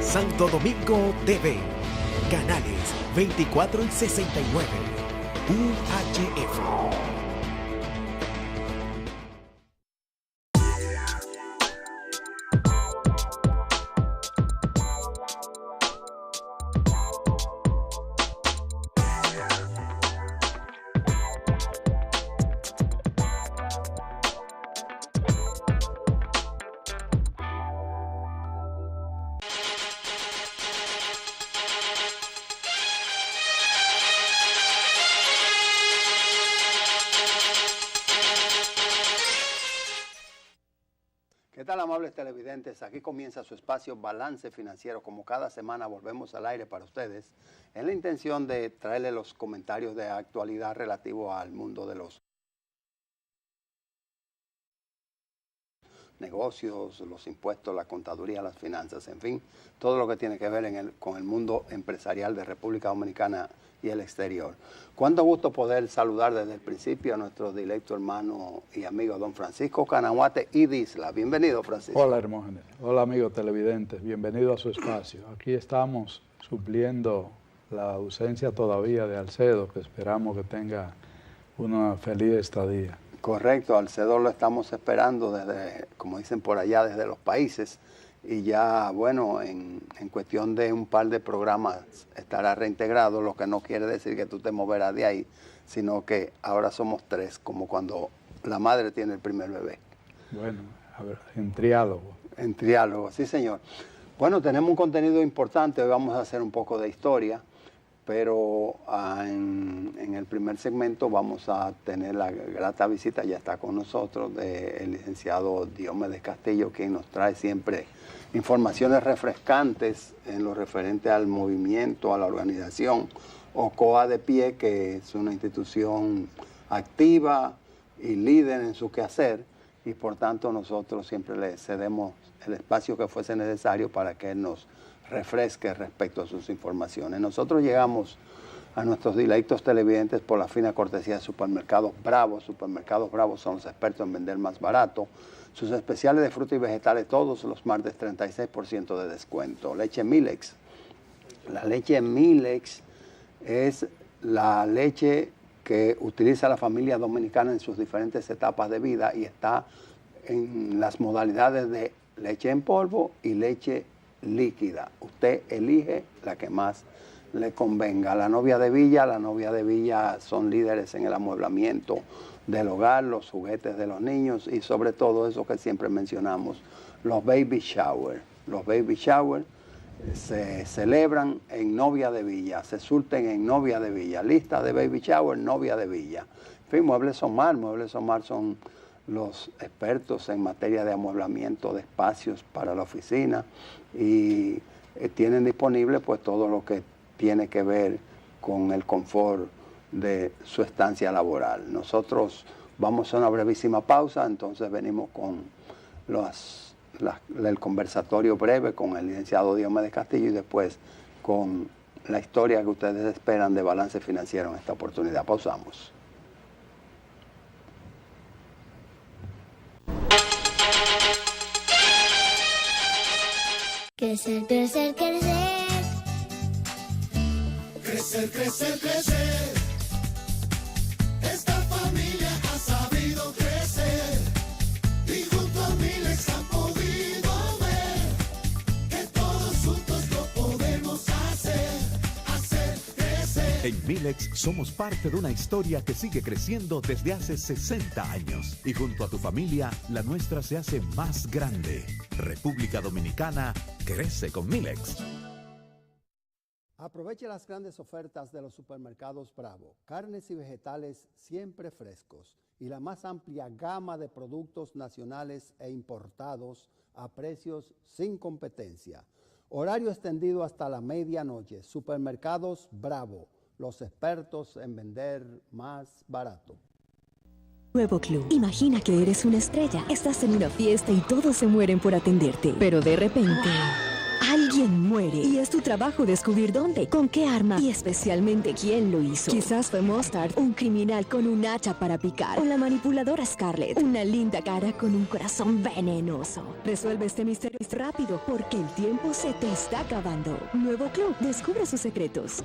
Santo Domingo TV. Canales 24 y 69. UHF. ¿Qué tal, amables televidentes? Aquí comienza su espacio Balance Financiero. Como cada semana volvemos al aire para ustedes en la intención de traerles los comentarios de actualidad relativos al mundo de los negocios, los impuestos, la contaduría, las finanzas, en fin, todo lo que tiene que ver con el mundo empresarial de República Dominicana y el exterior. Cuánto gusto poder saludar desde el principio a nuestro directo hermano y amigo don Francisco Canahuate y Disla. Bienvenido, Francisco. Hola, Hermógenes. Hola, amigos televidentes. Bienvenido a su espacio. Aquí estamos supliendo la ausencia todavía de Alcedo, que esperamos que tenga una feliz estadía. Correcto, Alcedo lo estamos esperando desde, como dicen por allá, desde los países. Y ya, bueno, en cuestión de un par de programas estará reintegrado, lo que no quiere decir que tú te moverás de ahí, sino que ahora somos tres, como cuando la madre tiene el primer bebé. Bueno, a ver, en triálogo. En triálogo, sí, señor. Bueno, tenemos un contenido importante, hoy vamos a hacer un poco de historia, pero en el primer segmento vamos a tener la grata visita, ya está con nosotros, del licenciado Diomedes Castillo, quien nos trae siempre informaciones refrescantes en lo referente al movimiento, a la organización OCOA de Pie, que es una institución activa y líder en su quehacer, y por tanto nosotros siempre le cedemos el espacio que fuese necesario para que él nos refresque respecto a sus informaciones. Nosotros llegamos a nuestros directos televidentes por la fina cortesía de Supermercados Bravo. Supermercados Bravo son los expertos en vender más barato. Sus especiales de frutas y vegetales todos los martes, 36% de descuento. Leche Milex. La leche Milex es la leche que utiliza la familia dominicana en sus diferentes etapas de vida y está en las modalidades de leche en polvo y leche líquida. Usted elige la que más le convenga. La novia de Villa son líderes en el amueblamiento del hogar, los juguetes de los niños y sobre todo eso que siempre mencionamos, los baby shower. Los baby shower se celebran en Novia de Villa, se surten en Novia de Villa. Lista de baby shower, Novia de Villa. En fin, Muebles Omar son los expertos en materia de amueblamiento de espacios para la oficina y tienen disponible pues todo lo que tiene que ver con el confort de su estancia laboral. Nosotros vamos a una brevísima pausa, entonces venimos con el conversatorio breve con el licenciado Diomedes Castillo y después con la historia que ustedes esperan de Balance Financiero en esta oportunidad. Pausamos. Crecer, crecer, crecer. Crecer, crecer, crecer. Esta familia ha sabido crecer y junto a Milex han podido ver que todos juntos lo podemos hacer crecer. En Milex somos parte de una historia que sigue creciendo desde hace 60 años y junto a tu familia la nuestra se hace más grande. República Dominicana crece con Milex. Aproveche las grandes ofertas de los supermercados Bravo. Carnes y vegetales siempre frescos y la más amplia gama de productos nacionales e importados a precios sin competencia. Horario extendido hasta la medianoche. Supermercados Bravo, los expertos en vender más barato. Nuevo Club. Imagina que eres una estrella. Estás en una fiesta y todos se mueren por atenderte. Pero de repente Alguien muere y es tu trabajo descubrir dónde, con qué arma y especialmente quién lo hizo. Quizás fue Mustard, un criminal con un hacha para picar, o la manipuladora Scarlett, una linda cara con un corazón venenoso. Resuelve este misterio rápido porque el tiempo se te está acabando. Nuevo Club, descubre sus secretos.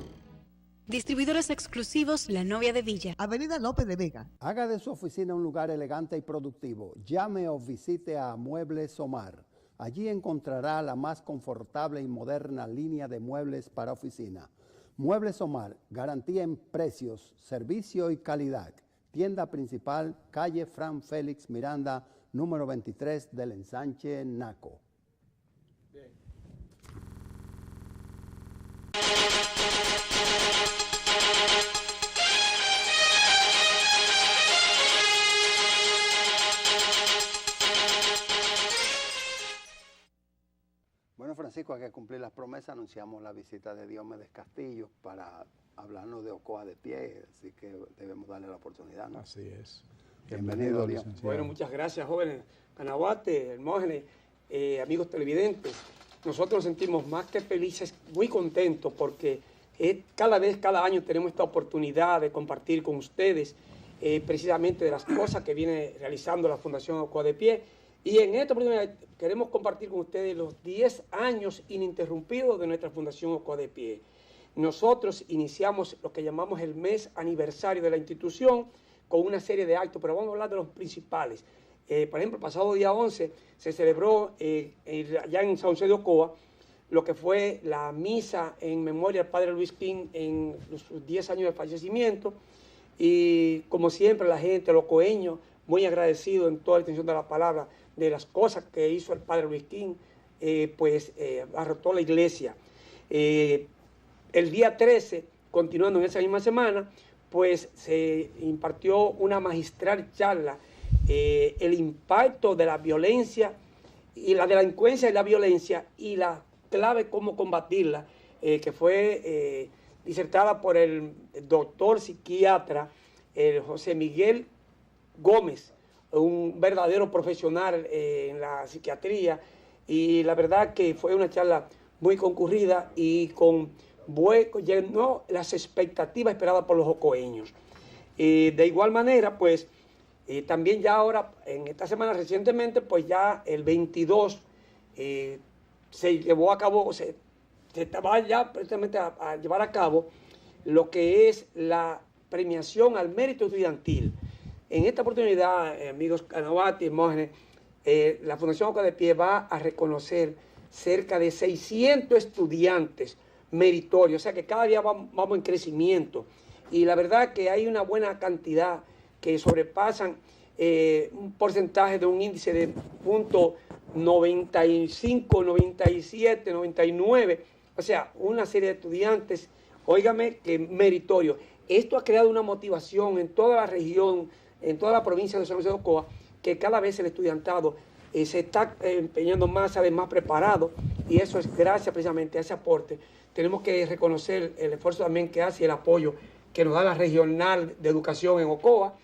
Distribuidores exclusivos La Novia de Villa. Avenida López de Vega. Haga de su oficina un lugar elegante y productivo. Llame o visite a Muebles Omar. Allí encontrará la más confortable y moderna línea de muebles para oficina. Muebles Omar, garantía en precios, servicio y calidad. Tienda principal, calle Fran Félix Miranda, número 23 del Ensanche Naco. Bien. Bueno, Francisco, hay que cumplir las promesas. Anunciamos la visita de Diomedes Castillo para hablarnos de Ocoa de pie, así que debemos darle la oportunidad, ¿no? Así es. Bienvenido, licenciado. Bueno, muchas gracias, jóvenes. Canaguate, Hermógenes, amigos televidentes. Nosotros nos sentimos más que felices, muy contentos, porque cada año tenemos esta oportunidad de compartir con ustedes precisamente de las cosas que viene realizando la Fundación Ocoa de Pie. Y en esta oportunidad queremos compartir con ustedes los 10 años ininterrumpidos de nuestra Fundación Ocoa de Pie. Nosotros iniciamos lo que llamamos el mes aniversario de la institución con una serie de actos, pero vamos a hablar de los principales. Por ejemplo, el pasado día 11 se celebró allá en San José de Ocoa lo que fue la misa en memoria del padre Luis King en sus 10 años de fallecimiento. Y como siempre la gente, los ocoeños, muy agradecidos en toda la extensión de la palabra de las cosas que hizo el padre Luis King, arrotó la iglesia. El día 13, continuando en esa misma semana, pues se impartió una magistral charla, el impacto de la violencia y la delincuencia y la violencia y la clave cómo combatirla, que fue disertada por el doctor psiquiatra José Miguel Gómez, un verdadero profesional en la psiquiatría, y la verdad que fue una charla muy concurrida y llenó las expectativas esperadas por los ocoeños. De igual manera, pues también ya ahora, en esta semana recientemente, pues ya el 22 se llevó a cabo, se va ya precisamente a llevar a cabo lo que es la premiación al mérito estudiantil. En esta oportunidad, amigos Canaguate y Hermógenes, la Fundación Ocoa de Pie va a reconocer cerca de 600 estudiantes meritorios, o sea que cada día vamos en crecimiento, y la verdad que hay una buena cantidad que sobrepasan un porcentaje de un índice de .95, 97, 99, o sea, una serie de estudiantes, óigame, que meritorios. Esto ha creado una motivación en toda la región, en toda la provincia de San José de Ocoa, que cada vez el estudiantado se está empeñando más, sabe, más preparado, y eso es gracias precisamente a ese aporte. Tenemos que reconocer el esfuerzo también que hace y el apoyo que nos da la Regional de Educación en Ocoa.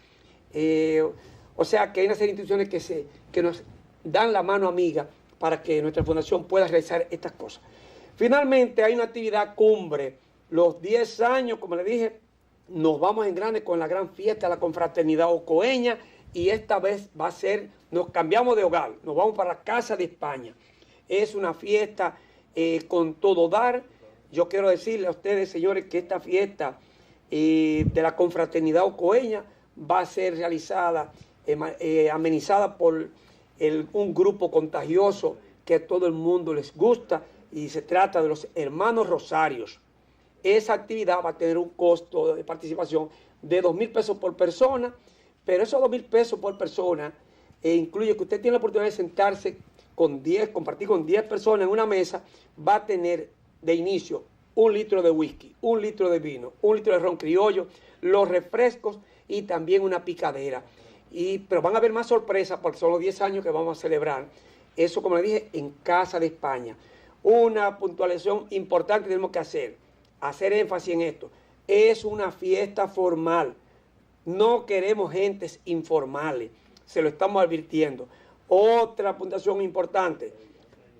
O sea que hay una serie de instituciones que nos dan la mano amiga para que nuestra fundación pueda realizar estas cosas. Finalmente hay una actividad cumbre. Los 10 años, como le dije, nos vamos en grande con la gran fiesta de la confraternidad ocoeña, y esta vez va a ser, nos cambiamos de hogar, nos vamos para la Casa de España. Es una fiesta con todo dar. Yo quiero decirle a ustedes, señores, que esta fiesta de la confraternidad ocoeña va a ser realizada, amenizada por un grupo contagioso que a todo el mundo les gusta, y se trata de los Hermanos Rosarios. Esa actividad va a tener un costo de participación de 2.000 pesos por persona, pero esos 2.000 pesos por persona incluye que usted tiene la oportunidad de sentarse compartir con 10 personas en una mesa. Va a tener de inicio 1 litro de whisky, 1 litro de vino, 1 litro de ron criollo, los refrescos y también una picadera. Pero van a haber más sorpresas porque son los 10 años que vamos a celebrar. Eso, como le dije, en Casa de España. Una puntualización importante que tenemos que hacer énfasis en esto. Es una fiesta formal. No queremos gentes informales. Se lo estamos advirtiendo. Otra puntuación importante.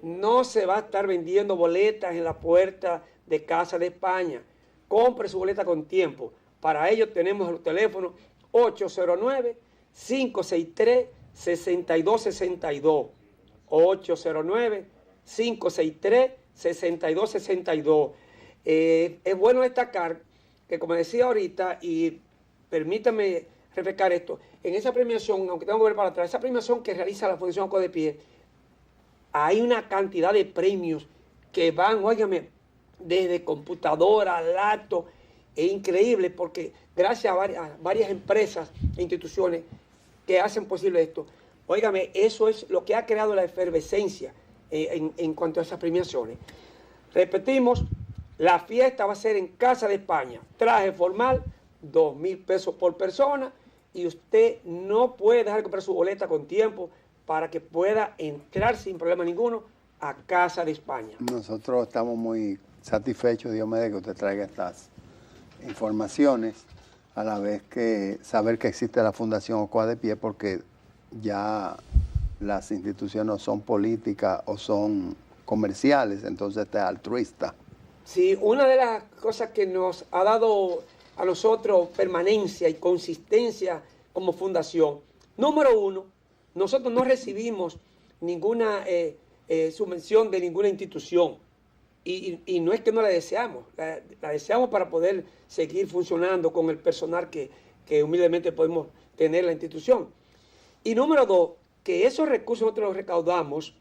no se va a estar vendiendo boletas en la puerta de Casa de España. Compre su boleta con tiempo. Para ello tenemos el teléfono 809-563-6262. 809-563-6262. Es bueno destacar que, como decía ahorita, y permítame refrescar esto, en esa premiación, aunque tengo que ver para atrás, esa premiación que realiza la Fundación Oco de Pie, hay una cantidad de premios que van, óigame, desde computadora, laptop, es increíble porque gracias a varias empresas e instituciones que hacen posible esto. Óigame, eso es lo que ha creado la efervescencia en cuanto a esas premiaciones. Repetimos, la fiesta va a ser en Casa de España, traje formal, 2,000 pesos por persona, y usted no puede dejar de comprar su boleta con tiempo para que pueda entrar sin problema ninguno a Casa de España. Nosotros estamos muy satisfechos, Dios me dé, que usted traiga estas informaciones, a la vez que saber que existe la Fundación Ocoa de Pie, porque ya las instituciones no son políticas o son comerciales, entonces este es altruista. Sí, una de las cosas que nos ha dado a nosotros permanencia y consistencia como fundación, número uno, nosotros no recibimos ninguna subvención de ninguna institución. Y no es que no la deseamos, la deseamos para poder seguir funcionando con el personal que humildemente podemos tener en la institución. Y número dos, que esos recursos nosotros los recaudamos,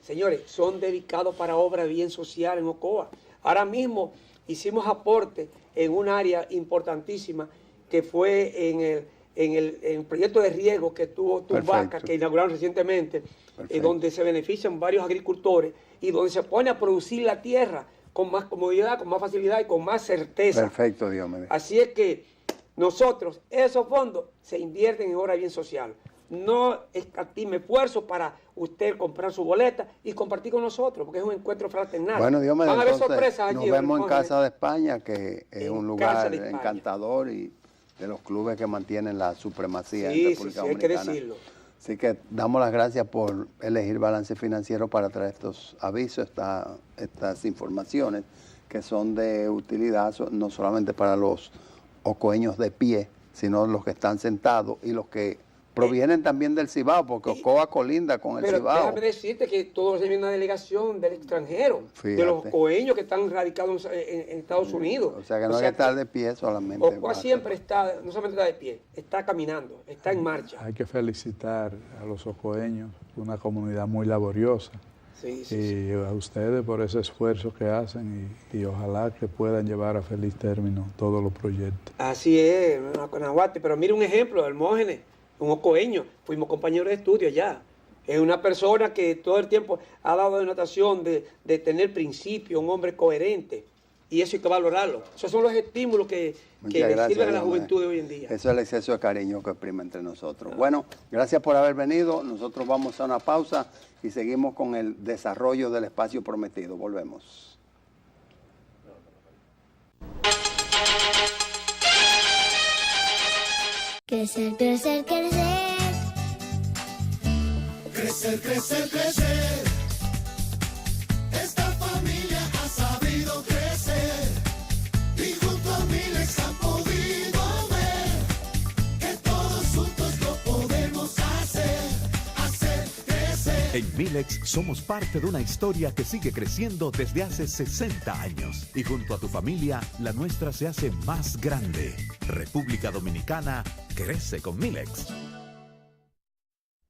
señores, son dedicados para obra de bien social en Ocoa. Ahora mismo hicimos aporte en un área importantísima que fue en el proyecto de riego que tuvo Turbaca, que inauguraron recientemente, donde se benefician varios agricultores y donde se pone a producir la tierra con más comodidad, con más facilidad y con más certeza. Perfecto, Dios me dé. Así es que nosotros, esos fondos se invierten en obra de bien social. No escatime esfuerzo para usted comprar su boleta y compartir con nosotros, porque es un encuentro fraternal. Bueno, Dios me dé, van a haber entonces, sorpresas allí. nos vemos en Casa de España, que es un lugar encantador y de los clubes que mantienen la supremacía en República Dominicana. Hay que decirlo. Así que damos las gracias por elegir Balance Financiero para traer estos avisos, estas informaciones que son de utilidad no solamente para los ocoeños de pie, sino los que están sentados y los que provienen también del Cibao, porque Ocoa colinda con el Cibao. Pero déjame decirte que todos hay una delegación del extranjero, de los ocoeños que están radicados en Estados Unidos. O sea que no hay que estar de pie solamente. Ocoa siempre está, no solamente está de pie, está caminando, está en marcha. Hay que felicitar a los ocoeños, una comunidad muy laboriosa. Y a ustedes por ese esfuerzo que hacen y ojalá que puedan llevar a feliz término todos los proyectos. Así es, Nahuatl, pero mire un ejemplo, Hermógenes, un ocoeño, fuimos compañeros de estudio allá. Es una persona que todo el tiempo ha dado denotación de tener principios, un hombre coherente. Y eso hay que valorarlo. Esos son los estímulos que le sirven a la juventud de hoy en día. Eso es el exceso de cariño que exprime entre nosotros. Bueno, gracias por haber venido. Nosotros vamos a una pausa y seguimos con el desarrollo del espacio prometido. Volvemos. Crecer, crecer, crecer. Crecer, crecer, crecer. Esta familia ha sabido crecer y junto a Milex han podido ver que todos juntos lo podemos hacer crecer. En Milex somos parte de una historia que sigue creciendo desde hace 60 años y junto a tu familia la nuestra se hace más grande. República Dominicana crece con Milex.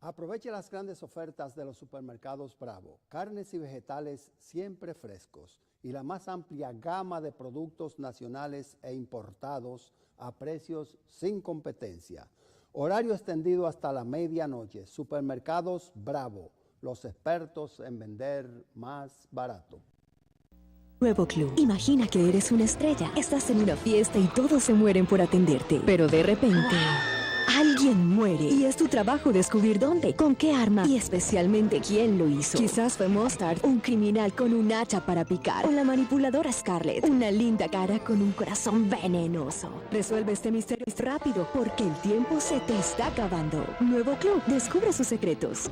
Aproveche las grandes ofertas de los supermercados Bravo. Carnes y vegetales siempre frescos y la más amplia gama de productos nacionales e importados a precios sin competencia. Horario extendido hasta la medianoche. Supermercados Bravo, los expertos en vender más barato. Nuevo Club. Imagina que eres una estrella. Estás en una fiesta y todos se mueren por atenderte. Pero de repente, alguien muere. Y es tu trabajo descubrir dónde, con qué arma y especialmente quién lo hizo. Quizás fue Mustard, un criminal con un hacha para picar. O la manipuladora Scarlett, una linda cara con un corazón venenoso. Resuelve este misterio rápido porque el tiempo se te está acabando. Nuevo Club. Descubre sus secretos.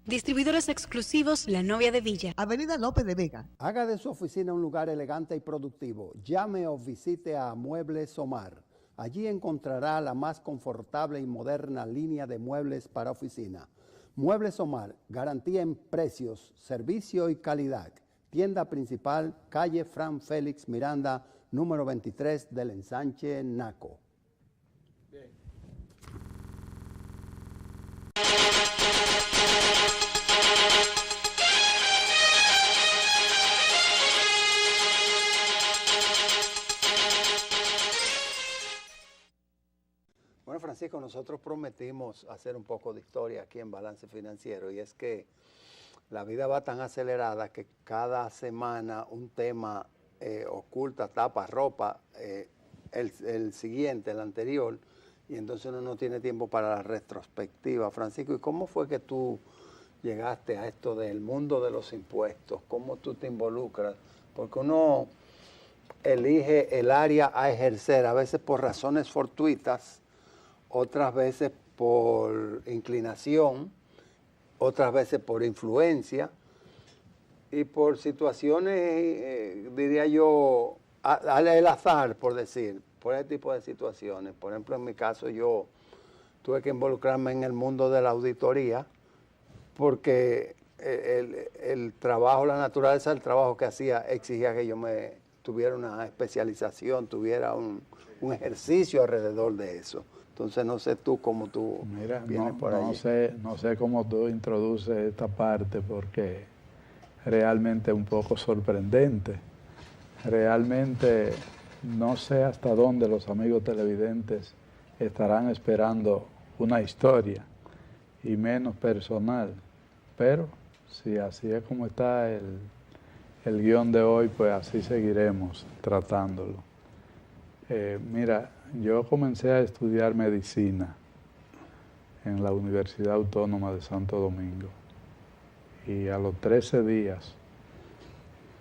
Distribuidores exclusivos La Novia de Villa. Avenida López de Vega. Haga de su oficina un lugar elegante y productivo. Llame o visite a Muebles Omar. Allí encontrará la más confortable y moderna línea de muebles para oficina. Muebles Omar, garantía en precios, servicio y calidad. Tienda principal, calle Fran Félix Miranda, número 23 del Ensanche Naco. Bien. Bueno, Francisco, nosotros prometimos hacer un poco de historia aquí en Balance Financiero, y es que la vida va tan acelerada que cada semana un tema oculta, tapa, ropa el siguiente, el anterior, y entonces uno no tiene tiempo para la retrospectiva. Francisco, ¿y cómo fue que tú llegaste a esto del mundo de los impuestos? ¿Cómo tú te involucras? Porque uno elige el área a ejercer, a veces por razones fortuitas, otras veces por inclinación, otras veces por influencia y por situaciones, diría yo, al azar, por decir, por ese tipo de situaciones. Por ejemplo, en mi caso yo tuve que involucrarme en el mundo de la auditoría porque el trabajo, la naturaleza del trabajo que hacía exigía que yo tuviera una especialización, tuviera un ejercicio alrededor de eso. Entonces no sé tú cómo tú vienes por ahí. No sé cómo tú introduces esta parte porque realmente es un poco sorprendente. Realmente no sé hasta dónde los amigos televidentes estarán esperando una historia y menos personal. Pero si así es como está el guión de hoy, pues así seguiremos tratándolo. Mira, yo comencé a estudiar medicina en la Universidad Autónoma de Santo Domingo y a los 13 días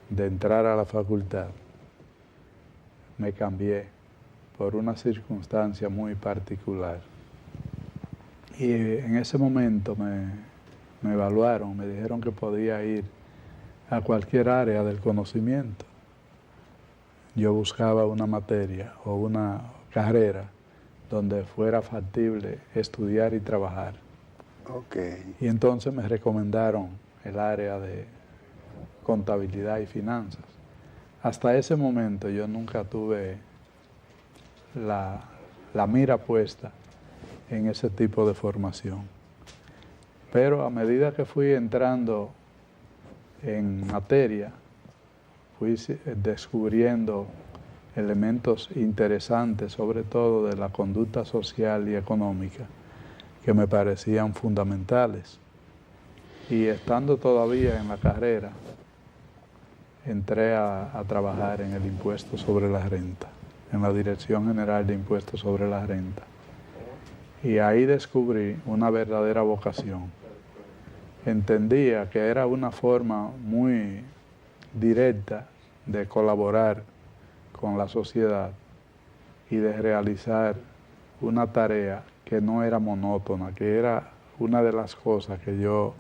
de entrar a la facultad me cambié por una circunstancia muy particular. Y en ese momento me evaluaron, me dijeron que podía ir a cualquier área del conocimiento. Yo buscaba una materia o una carrera donde fuera factible estudiar y trabajar. Okay. Y entonces me recomendaron el área de contabilidad y finanzas. Hasta ese momento yo nunca tuve la mira puesta en ese tipo de formación. Pero a medida que fui entrando en materia, fui descubriendo elementos interesantes, sobre todo de la conducta social y económica, que me parecían fundamentales. Y estando todavía en la carrera, entré a trabajar en el impuesto sobre la renta, en la Dirección General de Impuestos sobre la Renta. Y ahí descubrí una verdadera vocación. Entendía que era una forma muy directa de colaborar con la sociedad y de realizar una tarea que no era monótona, que era una de las cosas que yo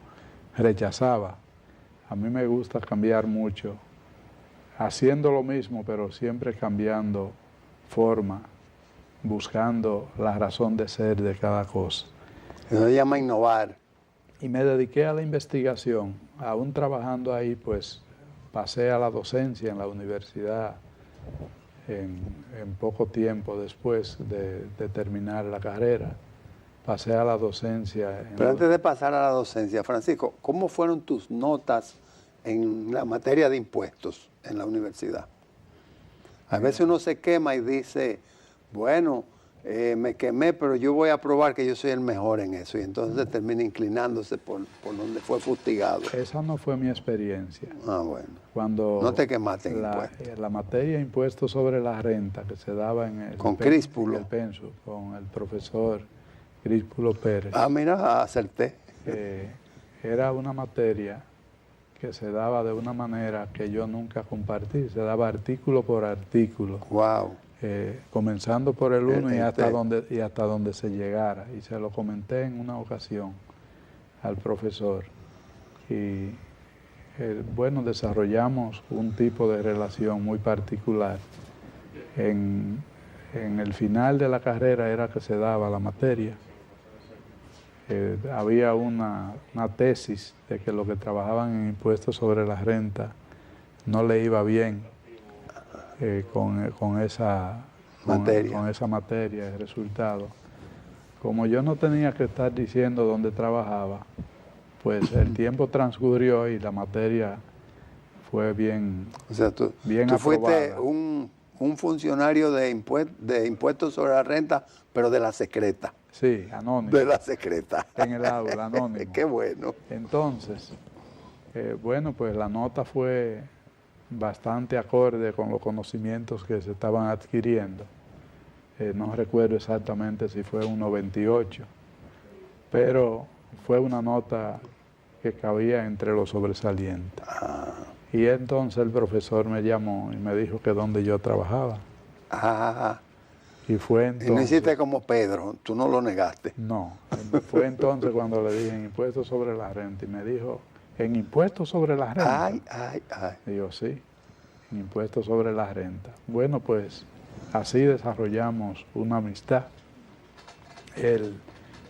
rechazaba. A mí me gusta cambiar mucho, haciendo lo mismo, pero siempre cambiando forma, buscando la razón de ser de cada cosa. Eso se llama innovar. Y me dediqué a la investigación. Aún trabajando ahí, pues pasé a la docencia en la universidad en poco tiempo después de terminar la carrera. Pasé a la docencia. Pero antes de pasar a la docencia, Francisco, ¿cómo fueron tus notas en la materia de impuestos en la universidad? A veces uno se quema y dice, bueno, me quemé, pero yo voy a probar que yo soy el mejor en eso. Y entonces termina inclinándose por donde fue fustigado. Esa no fue mi experiencia. Ah, bueno. Cuando no te quemaste en impuestos. La materia de impuestos sobre la renta que se daba en el, con Críspulo. En el Penso, con el profesor Críspulo Pérez. Ah, mira, acerté. Era una materia que se daba de una manera que yo nunca compartí. Se daba artículo por artículo. Wow. Comenzando por el 1 y hasta donde se llegara. Y se lo comenté en una ocasión al profesor. Y bueno, desarrollamos un tipo de relación muy particular. En el final de la carrera era que se daba la materia. Había una tesis de que los que trabajaban en impuestos sobre la renta no le iba bien con esa materia, el resultado. Como yo no tenía que estar diciendo dónde trabajaba, pues el tiempo transcurrió y la materia fue bien, o sea, tú aprobada. Fuiste un funcionario de impuestos sobre la renta, pero de la secreta. Sí, anónimo. De la secreta. En el aula, anónimo. Qué bueno. Entonces, bueno, pues la nota fue bastante acorde con los conocimientos que se estaban adquiriendo. No recuerdo exactamente si fue un 98, pero fue una nota que cabía entre los sobresalientes. Y entonces el profesor me llamó y me dijo que donde yo trabajaba. Y fue entonces... Y no hiciste como Pedro, tú no lo negaste. No, fue entonces cuando le dije en impuestos sobre la renta y me dijo, ¿en impuestos sobre la renta? Ay. Digo, sí, en impuestos sobre la renta. Bueno, pues así desarrollamos una amistad. Él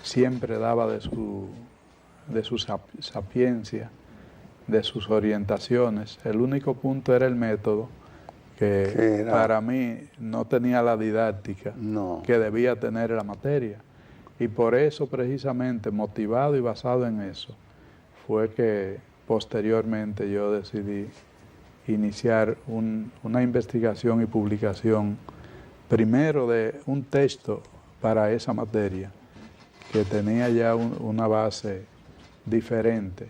siempre daba de su sapiencia, de sus orientaciones. El único punto era el método, que para mí no tenía la didáctica que debía tener la materia. Y por eso, precisamente, motivado y basado en eso, fue que posteriormente yo decidí iniciar una investigación y publicación, primero de un texto para esa materia, que tenía ya una base diferente.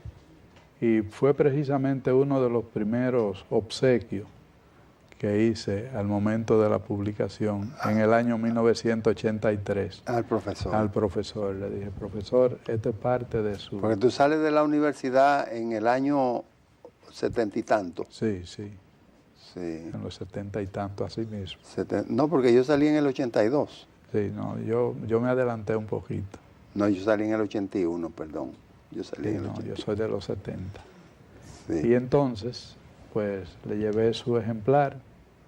Y fue precisamente uno de los primeros obsequios que hice al momento de la publicación, en el año 1983. Al profesor. Al profesor. Le dije, profesor, esta es parte de su... Porque tú sales de la universidad en el año 70 y tanto. Sí. En los 70 y tanto, así mismo. No, porque yo salí en el 82. Sí, no, yo me adelanté un poquito. No, yo salí en el 81, perdón. Yo salí en el 81. Yo soy de los 70. Sí. Y entonces, pues, le llevé su ejemplar,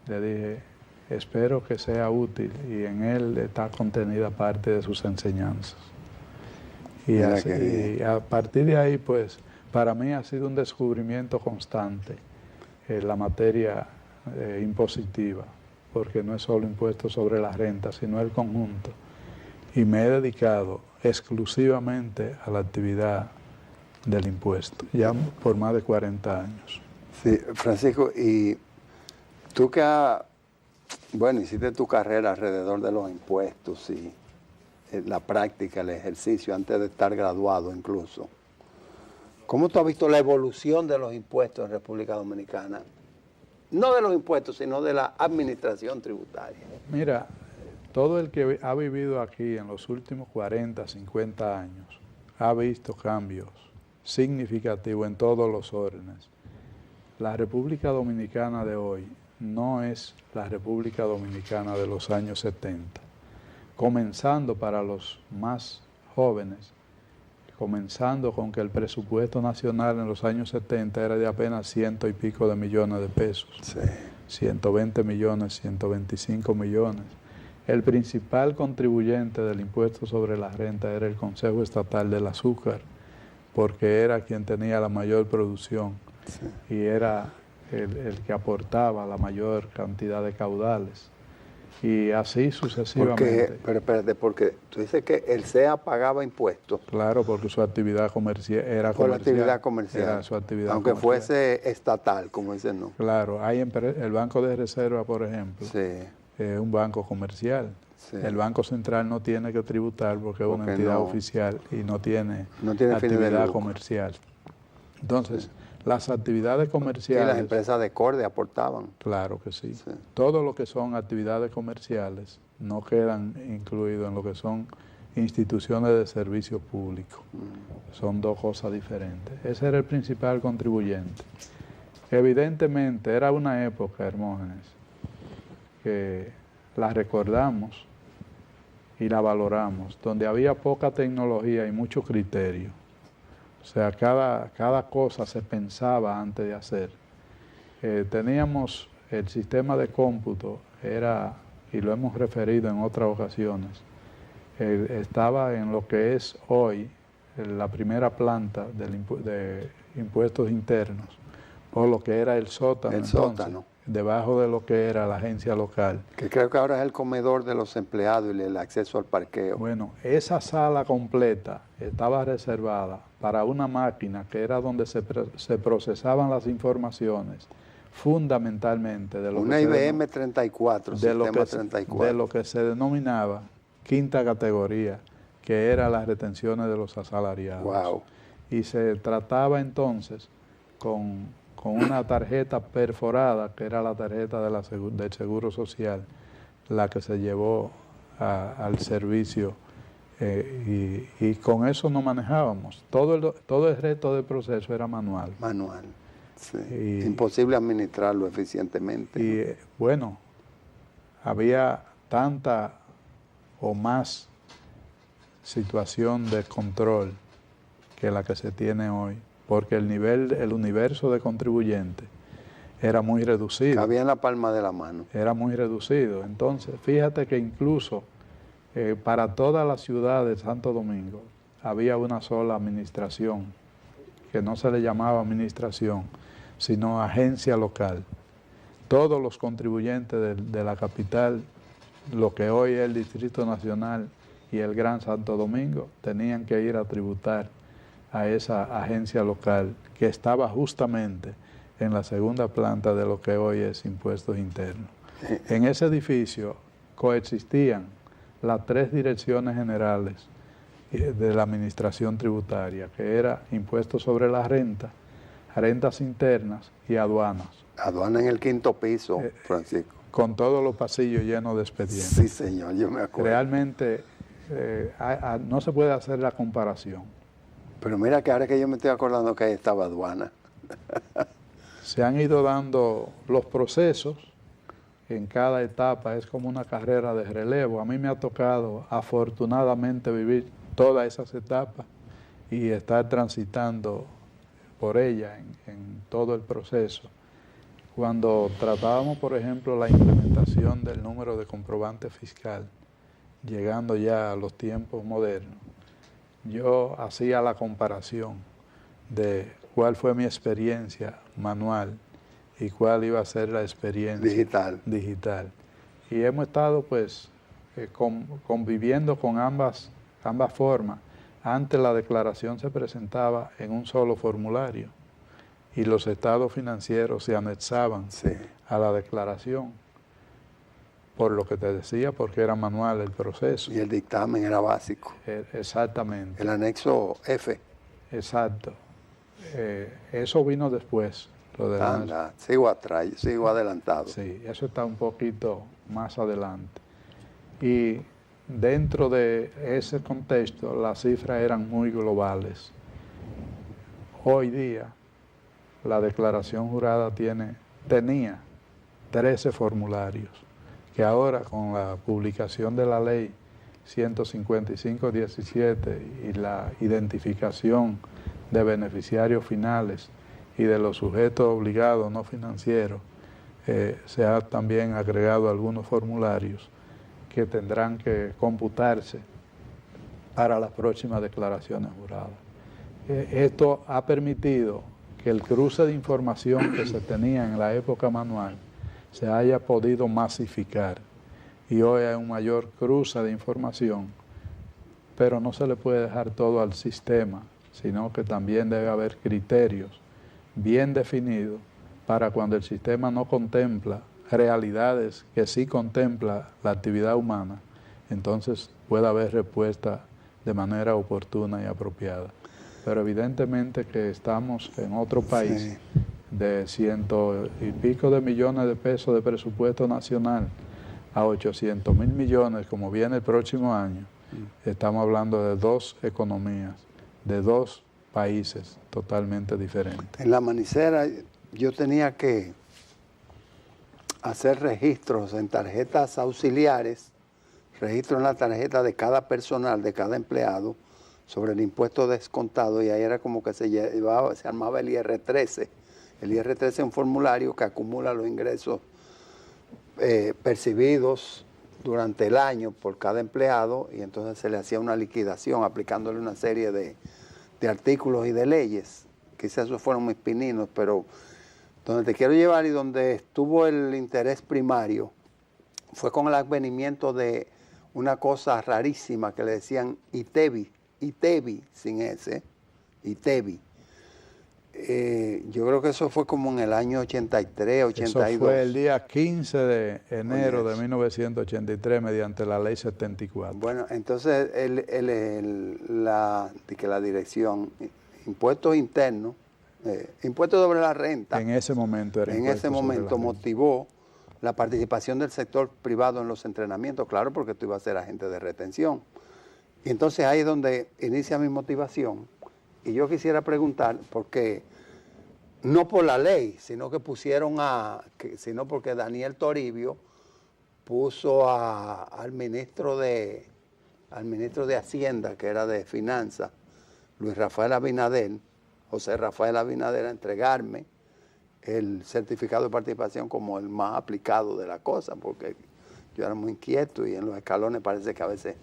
le dije, espero que sea útil, y en él está contenida parte de sus enseñanzas. Y a partir de ahí, pues, para mí ha sido un descubrimiento constante la materia impositiva, porque no es solo impuestos sobre la renta, sino el conjunto. Y me he dedicado exclusivamente a la actividad del impuesto, ya por más de 40 años. Sí, Francisco, y tú que hiciste tu carrera alrededor de los impuestos y la práctica, el ejercicio, antes de estar graduado incluso, ¿cómo tú has visto la evolución de los impuestos en República Dominicana? No de los impuestos, sino de la administración tributaria. Mira, todo el que ha vivido aquí en los últimos 40, 50 años ha visto cambios significativos en todos los órdenes. La República Dominicana de hoy no es la República Dominicana de los años 70. Comenzando para los más jóvenes, comenzando con que el presupuesto nacional en los años 70 era de apenas 100 y pico de millones de pesos. Sí. 120 millones, 125 millones. El principal contribuyente del impuesto sobre la renta era el Consejo Estatal del Azúcar, porque era quien tenía la mayor producción y era el que aportaba la mayor cantidad de caudales. Y así sucesivamente. Pero espérate, porque tú dices que el CEA pagaba impuestos. Claro, porque su actividad comercial era por la actividad comercial. Era su actividad aunque comercial. Fuese estatal, como dicen, ¿no? Claro, hay el Banco de Reserva, por ejemplo, es un banco comercial. Sí. El Banco Central no tiene que tributar porque es una entidad oficial y no tiene actividad comercial. Entonces, las actividades comerciales... Y las empresas de Corde aportaban. Claro que sí. Todo lo que son actividades comerciales no quedan incluidos en lo que son instituciones de servicio público. Son dos cosas diferentes. Ese era el principal contribuyente. Evidentemente, era una época, Hermógenes, que la recordamos y la valoramos, donde había poca tecnología y mucho criterio. O sea, cada cosa se pensaba antes de hacer. Teníamos el sistema de cómputo, y lo hemos referido en otras ocasiones, estaba en lo que es hoy la primera planta de impuestos internos, o lo que era el sótano. El sótano. Debajo de lo que era la agencia local. Que creo que ahora es el comedor de los empleados y el acceso al parqueo. Bueno, esa sala completa estaba reservada para una máquina que era donde se procesaban las informaciones, fundamentalmente de lo una que IBM 34, sistema 34. De lo que se denominaba quinta categoría, que era las retenciones de los asalariados. Wow. Y se trataba entonces con una tarjeta perforada, que era la tarjeta del Seguro Social, la que se llevó al servicio, y con eso no manejábamos. Todo el resto del proceso era manual. Manual, sí. Imposible administrarlo eficientemente. Y bueno, había tanta o más situación de control que la que se tiene hoy, porque el universo de contribuyentes era muy reducido. Cabía en la palma de la mano. Era muy reducido. Entonces, fíjate que incluso para toda la ciudad de Santo Domingo había una sola administración, que no se le llamaba administración, sino agencia local. Todos los contribuyentes de la capital, lo que hoy es el Distrito Nacional y el Gran Santo Domingo, tenían que ir a tributar a esa agencia local que estaba justamente en la segunda planta de lo que hoy es Impuestos Internos. En ese edificio coexistían las 3 direcciones generales de la administración tributaria, que era Impuestos sobre la renta, rentas internas y aduanas. Aduana en el 5º piso, Francisco. Con todos los pasillos llenos de expedientes. Sí, señor, yo me acuerdo. Realmente no se puede hacer la comparación. Pero mira que ahora que yo me estoy acordando que ahí estaba aduana. Se han ido dando los procesos en cada etapa, es como una carrera de relevo. A mí me ha tocado afortunadamente vivir todas esas etapas y estar transitando por ella en todo el proceso. Cuando tratábamos, por ejemplo, la implementación del número de comprobante fiscal, llegando ya a los tiempos modernos, yo hacía la comparación de cuál fue mi experiencia manual y cuál iba a ser la experiencia digital. Y hemos estado pues conviviendo con ambas formas. Antes la declaración se presentaba en un solo formulario y los estados financieros se anexaban a la declaración, por lo que te decía, porque era manual el proceso. Y el dictamen era básico. Exactamente. El anexo F. Exacto. Eso vino después. Sigo atrás, sigo adelantado. Sí, eso está un poquito más adelante. Y dentro de ese contexto, las cifras eran muy globales. Hoy día, la declaración jurada tenía 13 formularios, que ahora con la publicación de la ley 155-17 y la identificación de beneficiarios finales y de los sujetos obligados no financieros, se ha también agregado algunos formularios que tendrán que computarse para las próximas declaraciones juradas. Esto ha permitido que el cruce de información que se tenía en la época manual se haya podido masificar y hoy hay un mayor cruce de información, pero no se le puede dejar todo al sistema, sino que también debe haber criterios bien definidos para cuando el sistema no contempla realidades que sí contempla la actividad humana, entonces pueda haber respuesta de manera oportuna y apropiada. Pero evidentemente que estamos en otro país de 100 y pico de millones de pesos de presupuesto nacional a 800.000 millones, como viene el próximo año. Estamos hablando de 2 economías, de 2 países totalmente diferentes. En la Manicera yo tenía que hacer registros en tarjetas auxiliares, registro en la tarjeta de cada personal, de cada empleado, sobre el impuesto descontado, y ahí era como que se armaba el IR-13. El IR-13 es un formulario que acumula los ingresos percibidos durante el año por cada empleado, y entonces se le hacía una liquidación aplicándole una serie de artículos y de leyes. Quizás esos fueron mis pininos, pero donde te quiero llevar y donde estuvo el interés primario fue con el advenimiento de una cosa rarísima que le decían ITEVI sin S, ITEVI. Yo creo que eso fue como en el año 83, 82. Eso fue el día 15 de enero de 1983 mediante la ley 74. Bueno, entonces la dirección, impuestos internos, impuestos sobre la renta. En ese momento era. En ese momento motivó la participación del sector privado en los entrenamientos, claro, porque tú ibas a ser agente de retención. Y entonces ahí es donde inicia mi motivación. Y yo quisiera preguntar, porque no por la ley, sino que sino porque Daniel Toribio puso al ministro de Hacienda, que era de Finanzas, José Rafael Abinader, a entregarme el certificado de participación como el más aplicado de la cosa, porque yo era muy inquieto y en los escalones parece que a veces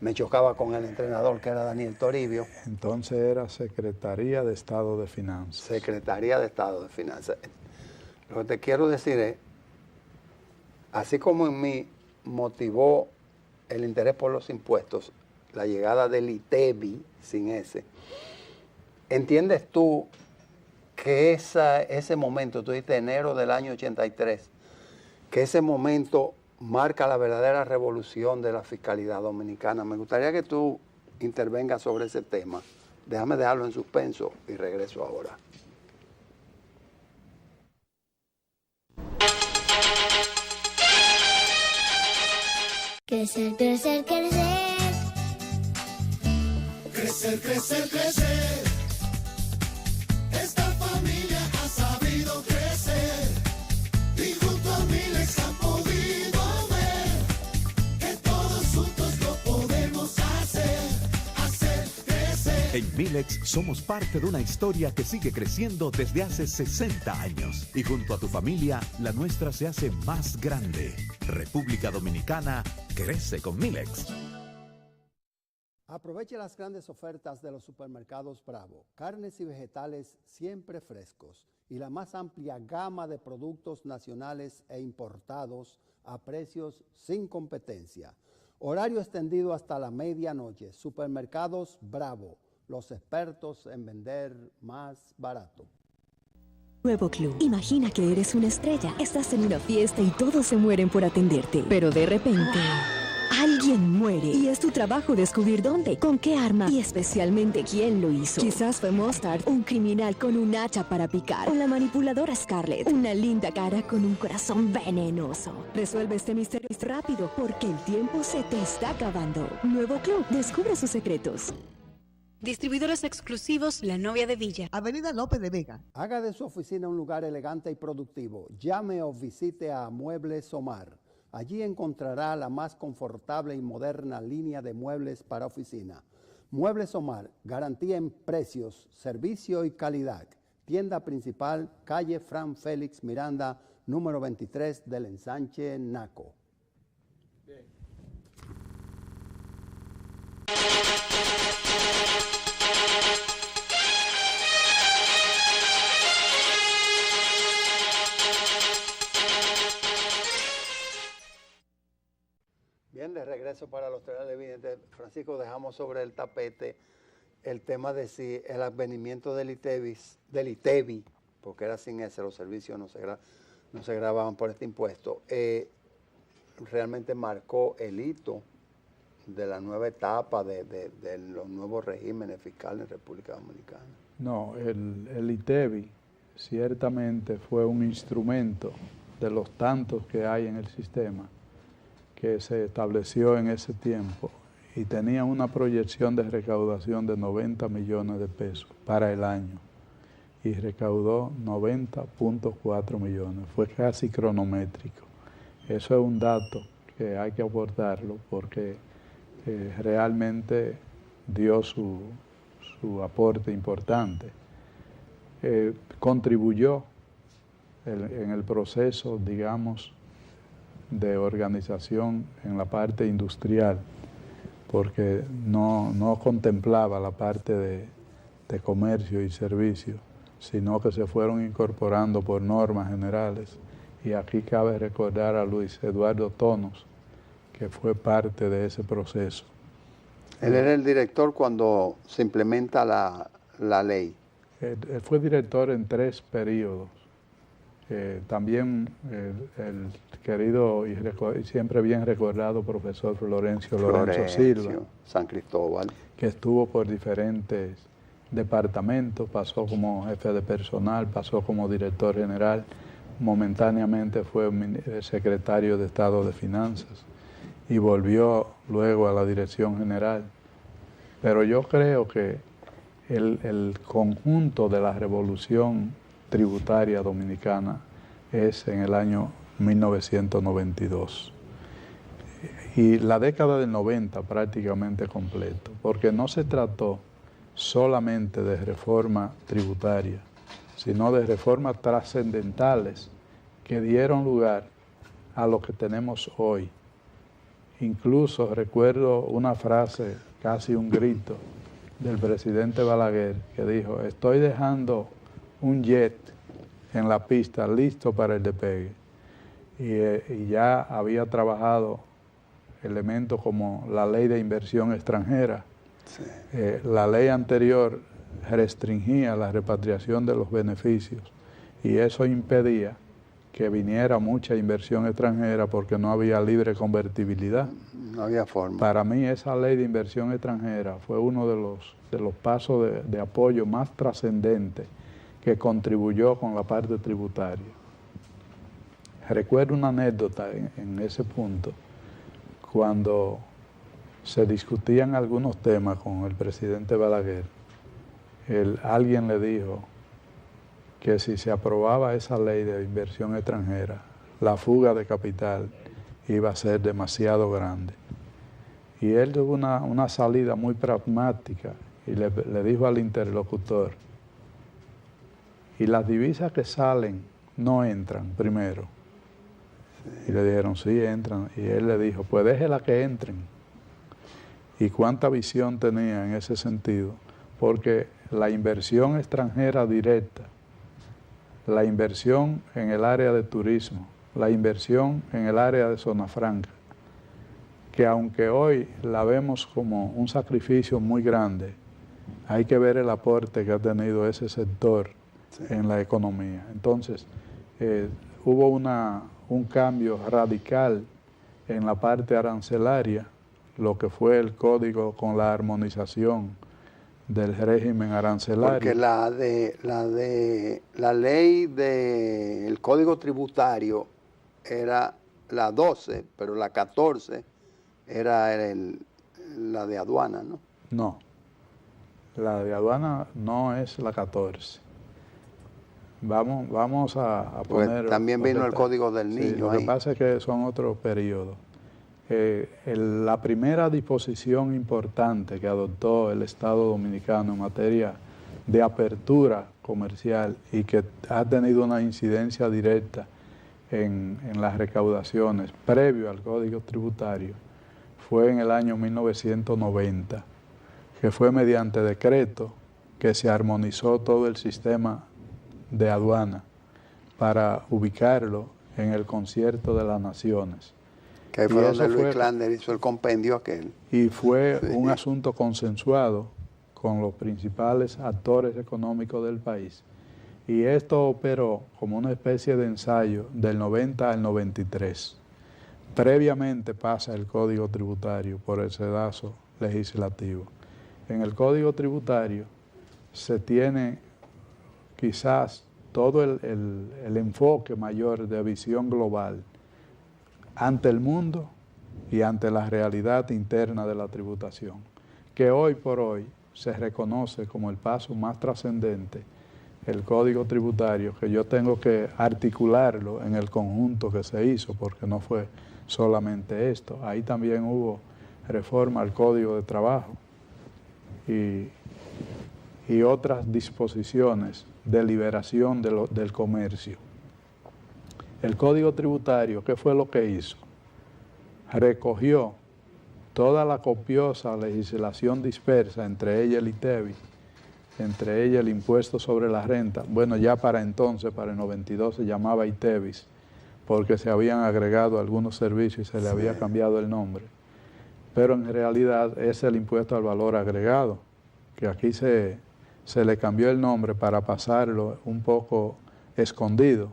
me chocaba con el entrenador, que era Daniel Toribio. Entonces era Secretaría de Estado de Finanzas. Secretaría de Estado de Finanzas. Lo que te quiero decir es, así como en mí motivó el interés por los impuestos, la llegada del ITEVI sin S, ¿entiendes tú que ese momento, tú dices enero del año 83, que ese momento marca la verdadera revolución de la fiscalidad dominicana? Me gustaría que tú intervengas sobre ese tema. Déjame dejarlo en suspenso y regreso ahora. Crecer, crecer, crecer. Crecer, crecer, crecer. Esta familia ha sabido crecer y junto a Milex ha podido ver que todos juntos lo podemos hacer crecer. En Milex somos parte de una historia que sigue creciendo desde hace 60 años. Y junto a tu familia, la nuestra se hace más grande. República Dominicana crece con Milex. Aproveche las grandes ofertas de los supermercados Bravo. Carnes y vegetales siempre frescos y la más amplia gama de productos nacionales e importados a precios sin competencia. Horario extendido hasta la medianoche. Supermercados Bravo, los expertos en vender más barato. Nuevo Club. Imagina que eres una estrella. Estás en una fiesta y todos se mueren por atenderte. Pero de repente, alguien muere. Y es tu trabajo descubrir dónde, con qué arma y especialmente quién lo hizo. Quizás fue Mustard, un criminal con un hacha para picar. O la manipuladora Scarlett, una linda cara con un corazón venenoso. Resuelve este misterio rápido porque el tiempo se te está acabando. Nuevo Club. Descubre sus secretos. Distribuidores exclusivos La Novia de Villa. Avenida López de Vega. Haga de su oficina un lugar elegante y productivo. Llame o visite a Muebles Omar. Allí encontrará la más confortable y moderna línea de muebles para oficina. Muebles Omar, garantía en precios, servicio y calidad. Tienda principal, calle Fran Félix Miranda, número 23 del ensanche Naco. Bien. Bien, de regreso para los televidentes. Francisco, dejamos sobre el tapete el tema de si el advenimiento del ITEVI, porque era sin ese, los servicios no se grababan por este impuesto, realmente marcó el hito de la nueva etapa de los nuevos regímenes fiscales en República Dominicana. No, el ITEVI ciertamente fue un instrumento de los tantos que hay en el sistema que se estableció en ese tiempo y tenía una proyección de recaudación de 90 millones de pesos para el año y recaudó 90.4 millones. Fue casi cronométrico. Eso es un dato que hay que abordarlo porque realmente dio su aporte importante. Contribuyó en el proceso, digamos, de organización en la parte industrial, porque no contemplaba la parte de comercio y servicio, sino que se fueron incorporando por normas generales. Y aquí cabe recordar a Luis Eduardo Tonos, que fue parte de ese proceso. Él era el director cuando se implementa la ley. Él fue director en 3 periodos. También el querido y siempre bien recordado profesor Florencio Silva, San Cristóbal, que estuvo por diferentes departamentos, pasó como jefe de personal, pasó como director general, momentáneamente fue secretario de Estado de Finanzas y volvió luego a la dirección general. Pero yo creo que el conjunto de la revolución tributaria dominicana es en el año 1992. Y la década del 90 prácticamente completo, porque no se trató solamente de reforma tributaria, sino de reformas trascendentales que dieron lugar a lo que tenemos hoy. Incluso recuerdo una frase, casi un grito, del presidente Balaguer, que dijo: estoy dejando un jet en la pista listo para el despegue. Y ya había trabajado elementos como la ley de inversión extranjera. Sí. La ley anterior restringía la repatriación de los beneficios y eso impedía que viniera mucha inversión extranjera porque no había libre convertibilidad. No había forma. Para mí esa ley de inversión extranjera fue uno de los pasos de apoyo más trascendentes que contribuyó con la parte tributaria. Recuerdo una anécdota en ese punto, cuando se discutían algunos temas con el presidente Balaguer, alguien le dijo que si se aprobaba esa ley de inversión extranjera, la fuga de capital iba a ser demasiado grande. Y él tuvo una salida muy pragmática y le dijo al interlocutor: y las divisas que salen no entran primero. Sí. Y le dijeron: sí, entran. Y él le dijo: pues déjela que entren. Y cuánta visión tenía en ese sentido, porque la inversión extranjera directa, la inversión en el área de turismo, la inversión en el área de zona franca, que aunque hoy la vemos como un sacrificio muy grande, hay que ver el aporte que ha tenido ese sector en la economía. Entonces, hubo un cambio radical en la parte arancelaria, lo que fue el código con la armonización del régimen arancelario. Porque la ley del Código Tributario era la 12, pero la 14 era la de aduana, ¿no? No, la de aduana no es la 14. Vamos a pues poner... también vino el Código del Niño. Sí, lo que pasa es que son otros periodos. La primera disposición importante que adoptó el Estado Dominicano en materia de apertura comercial y que ha tenido una incidencia directa en las recaudaciones previo al Código Tributario fue en el año 1990, que fue mediante decreto que se armonizó todo el sistema de aduana para ubicarlo en el concierto de las naciones. Que fue donde Luis Klander hizo el compendio aquel. Y fue un asunto consensuado con los principales actores económicos del país. Y esto operó como una especie de ensayo del 90 al 93. Previamente pasa el Código Tributario por el sedazo legislativo. En el Código Tributario se tiene quizás todo el enfoque mayor de visión global ante el mundo y ante la realidad interna de la tributación, que hoy por hoy se reconoce como el paso más trascendente, el Código Tributario, que yo tengo que articularlo en el conjunto que se hizo, porque no fue solamente esto. Ahí también hubo reforma al Código de Trabajo, y otras disposiciones de liberación del comercio. El Código Tributario, ¿qué fue lo que hizo? Recogió toda la copiosa legislación dispersa, entre ella el ITEVIS, entre ella el impuesto sobre la renta. Bueno, ya para entonces, para el 92 se llamaba ITEVIS, porque se habían agregado algunos servicios y se le había cambiado el nombre. Pero en realidad es el impuesto al valor agregado, que aquí se le cambió el nombre para pasarlo un poco escondido.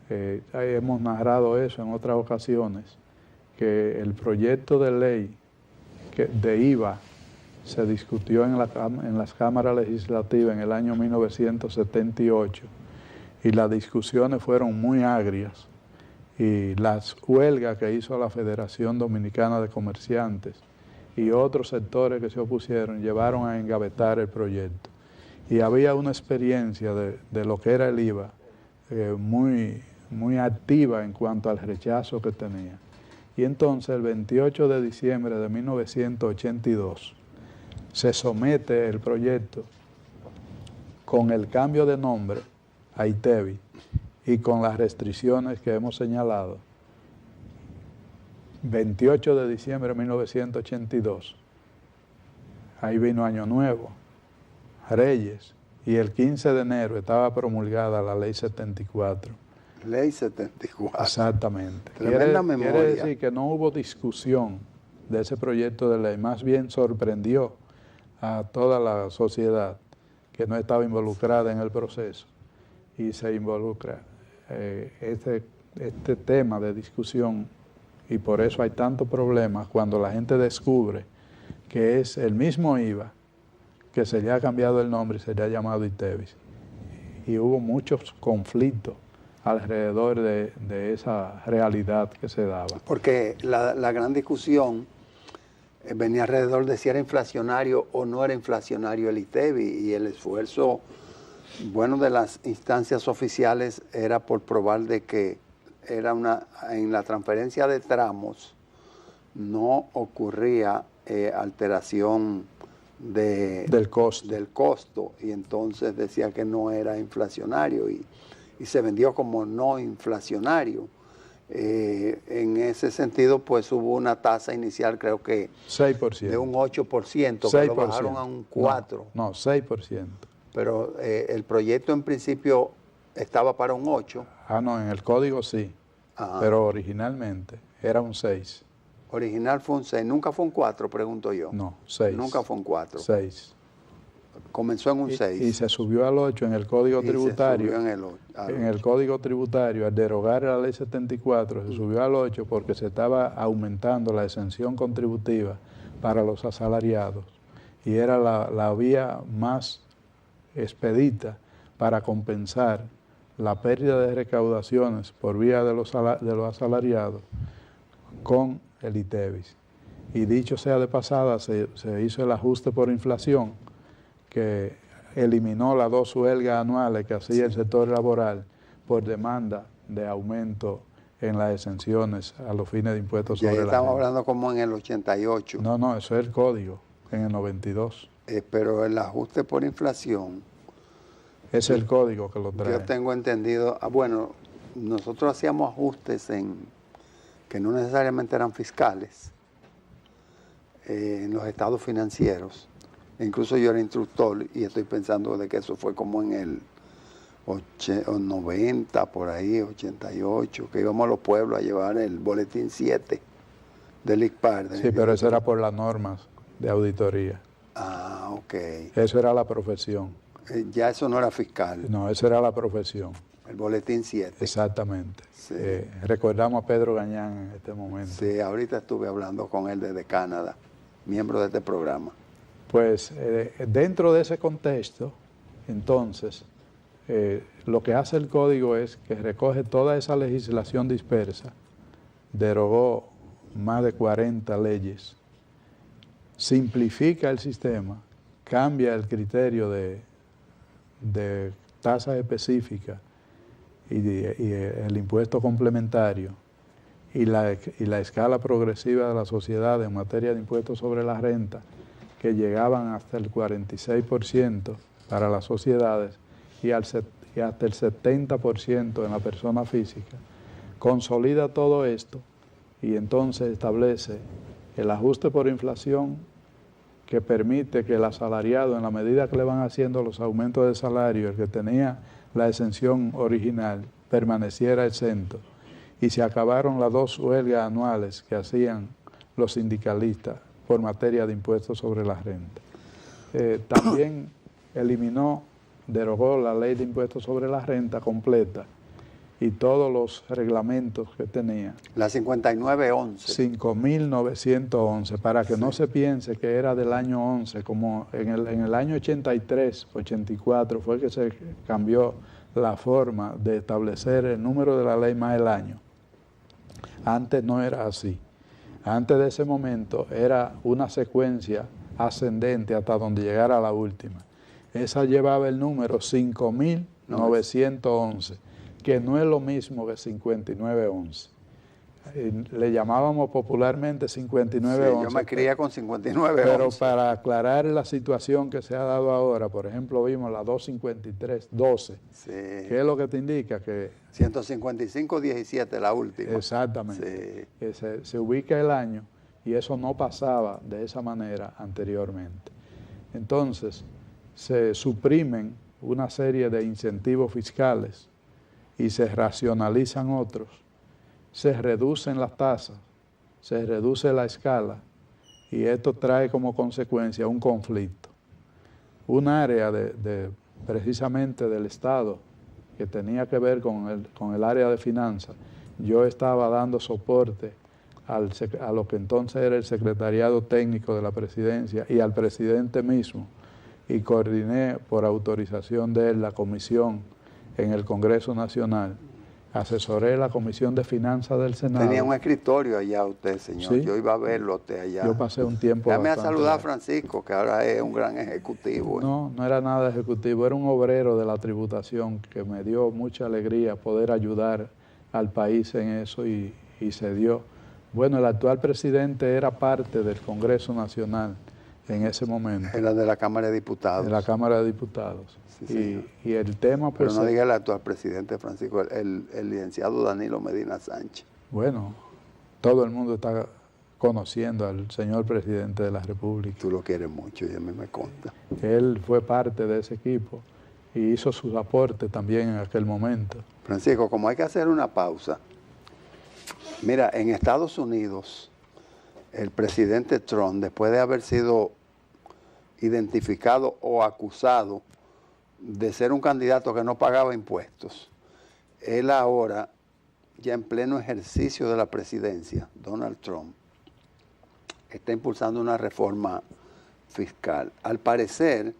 Hemos narrado eso en otras ocasiones, que el proyecto de ley de IVA se discutió en las cámaras legislativas en el año 1978 y las discusiones fueron muy agrias y las huelgas que hizo la Federación Dominicana de Comerciantes y otros sectores que se opusieron llevaron a engavetar el proyecto. Y había una experiencia de lo que era el IVA muy activa en cuanto al rechazo que tenía. Y entonces el 28 de diciembre de 1982 se somete el proyecto con el cambio de nombre a ITEVIS y con las restricciones que hemos señalado. 28 de diciembre de 1982, ahí vino Año Nuevo, Reyes, y el 15 de enero estaba promulgada la Ley 74. Ley 74. Exactamente. Tremenda memoria. Quiere decir que no hubo discusión de ese proyecto de ley, más bien sorprendió a toda la sociedad que no estaba involucrada en el proceso y se involucra este tema de discusión, y por eso hay tantos problemas cuando la gente descubre que es el mismo IVA que se le ha cambiado el nombre y se le ha llamado ITEVIS. Y hubo muchos conflictos alrededor de esa realidad que se daba. Porque la gran discusión venía alrededor de si era inflacionario o no era inflacionario el ITEVIS, y el esfuerzo, bueno, de las instancias oficiales era por probar de que en la transferencia de tramos no ocurría alteración del costo, y entonces decía que no era inflacionario y se vendió como no inflacionario. En ese sentido, pues hubo una tasa inicial, creo que 6%. De un 8%, 6%. que lo bajaron a un 4%. No, 6%. Pero el proyecto en principio estaba para un 8%. Ah, no, en el código sí, pero originalmente era un 6%. Original fue un 6, nunca fue un 4, pregunto yo. No, 6. Nunca fue un 4. 6. Comenzó en un 6. Y se subió al 8 en el Código Tributario. Se subió en el Código Tributario, al derogar la Ley 74, se subió al 8 porque se estaba aumentando la exención contributiva para los asalariados. Y era la vía más expedita para compensar la pérdida de recaudaciones por vía de los asalariados con el ITEVIS. Y dicho sea de pasada, se hizo el ajuste por inflación, que eliminó las 2 huelgas anuales que hacía el sector laboral por demanda de aumento en las exenciones a los fines de impuestos sobre la renta. Estamos hablando como en el 88. No, eso es el código, en el 92. Pero el ajuste por inflación... Es el código que lo trae. Yo tengo entendido... bueno, nosotros hacíamos ajustes que no necesariamente eran fiscales, en los estados financieros. Incluso yo era instructor y estoy pensando de que eso fue como en el 90, por ahí, 88, que íbamos a los pueblos a llevar el boletín 7 del ICPAR. Sí, pero eso era por las normas de auditoría. Ah, ok. Eso era la profesión. Ya eso no era fiscal. No, eso era la profesión. El boletín 7. Exactamente. Sí. Recordamos a Pedro Gañán en este momento. Sí, ahorita estuve hablando con él desde Canadá, miembro de este programa. Pues dentro de ese contexto, entonces, lo que hace el código es que recoge toda esa legislación dispersa, derogó más de 40 leyes, simplifica el sistema, cambia el criterio de tasas específicas y el impuesto complementario y la escala progresiva de la sociedad en materia de impuestos sobre la renta, que llegaban hasta el 46% para las sociedades y hasta el 70% en la persona física. Consolida todo esto y entonces establece el ajuste por inflación que permite que el asalariado, en la medida que le van haciendo los aumentos de salario, el que tenía la exención original, permaneciera exento. Y se acabaron las 2 huelgas anuales que hacían los sindicalistas por materia de impuestos sobre la renta. También derogó la ley de impuestos sobre la renta completa y todos los reglamentos que tenía. La 5911. 5.911, para que no se piense que era del año 11, como en el año 83, 84 fue que se cambió la forma de establecer el número de la ley más el año. Antes no era así. Antes de ese momento era una secuencia ascendente hasta donde llegara la última. Esa llevaba el número 5.911, que no es lo mismo que 5911. Le llamábamos popularmente 5911. Sí, yo me crié con 5911. Pero para aclarar la situación que se ha dado ahora, por ejemplo, vimos la 25312, sí, que es lo que te indica que... 15517, la última. Exactamente. Sí. Que se ubica el año y eso no pasaba de esa manera anteriormente. Entonces, se suprimen una serie de incentivos fiscales y se racionalizan otros, se reducen las tasas, se reduce la escala y esto trae como consecuencia un conflicto. Un área precisamente del Estado que tenía que ver con el área de finanzas, yo estaba dando soporte a lo que entonces era el secretariado técnico de la presidencia y al presidente mismo, y coordiné por autorización de él la comisión en el Congreso Nacional, asesoré la Comisión de Finanzas del Senado. Tenía un escritorio allá usted, señor. ¿Sí? Yo iba a verlo usted allá. Yo pasé un tiempo. Dame a saludar a Francisco, que ahora es un gran ejecutivo. No, no era nada ejecutivo, era un obrero de la tributación que me dio mucha alegría poder ayudar al país en eso y se dio. Bueno, el actual presidente era parte del Congreso Nacional en ese momento. Era de la Cámara de Diputados. De la Cámara de Diputados. Sí, y el tema... Pero pues, no diga el actual presidente, Francisco, el licenciado Danilo Medina Sánchez. Bueno, todo el mundo está conociendo al señor presidente de la República. Tú lo quieres mucho y a mí me consta. Él fue parte de ese equipo y hizo sus aportes también en aquel momento. Francisco, como hay que hacer una pausa, mira, en Estados Unidos, el presidente Trump, después de haber sido identificado o acusado de ser un candidato que no pagaba impuestos, él ahora, ya en pleno ejercicio de la presidencia, Donald Trump, está impulsando una reforma fiscal. Al parecer,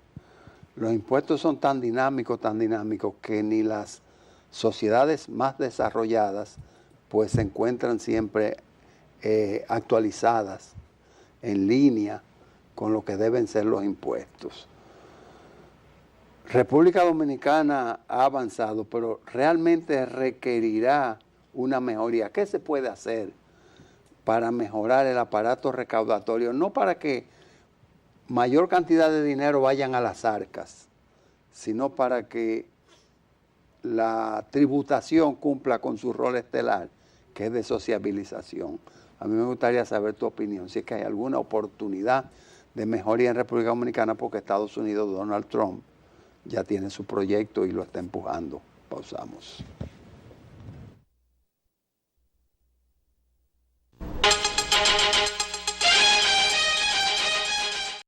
los impuestos son tan dinámicos que ni las sociedades más desarrolladas pues se encuentran siempre actualizadas en línea con lo que deben ser los impuestos. República Dominicana ha avanzado, pero realmente requerirá una mejoría. ¿Qué se puede hacer para mejorar el aparato recaudatorio? No para que mayor cantidad de dinero vayan a las arcas, sino para que la tributación cumpla con su rol estelar, que es de sociabilización. A mí me gustaría saber tu opinión, si es que hay alguna oportunidad de mejoría en República Dominicana, porque Estados Unidos, Donald Trump, ya tiene su proyecto y lo está empujando. Pausamos.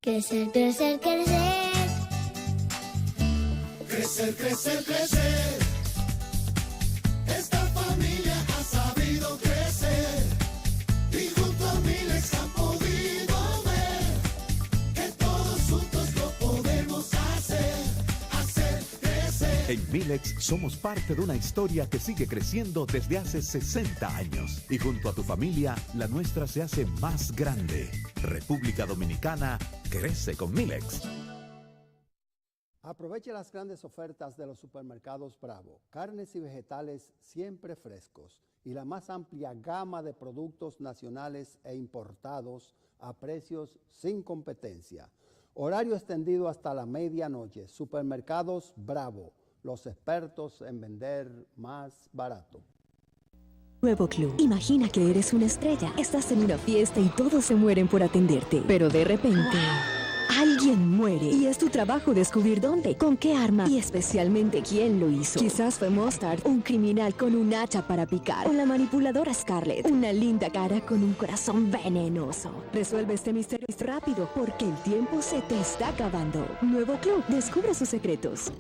Crecer, crecer, crecer. Crecer, crecer, crecer. Esta familia ha sabido crecer y junto a Milex han podido ver que todos juntos lo podemos hacer crecer. En Milex somos parte de una historia que sigue creciendo desde hace 60 años y junto a tu familia la nuestra se hace más grande. República Dominicana crece con Milex. Aproveche las grandes ofertas de los supermercados Bravo. Carnes y vegetales siempre frescos y la más amplia gama de productos nacionales e importados a precios sin competencia. Horario extendido hasta la medianoche. Supermercados Bravo, los expertos en vender más barato. Nuevo Club. Imagina que eres una estrella. Estás en una fiesta y todos se mueren por atenderte. Pero de repente, alguien muere. Y es tu trabajo descubrir dónde, con qué arma y especialmente quién lo hizo. Quizás fue Mustard, un criminal con un hacha para picar. O la manipuladora Scarlett, una linda cara con un corazón venenoso. Resuelve este misterio rápido porque el tiempo se te está acabando. Nuevo Club. Descubre sus secretos.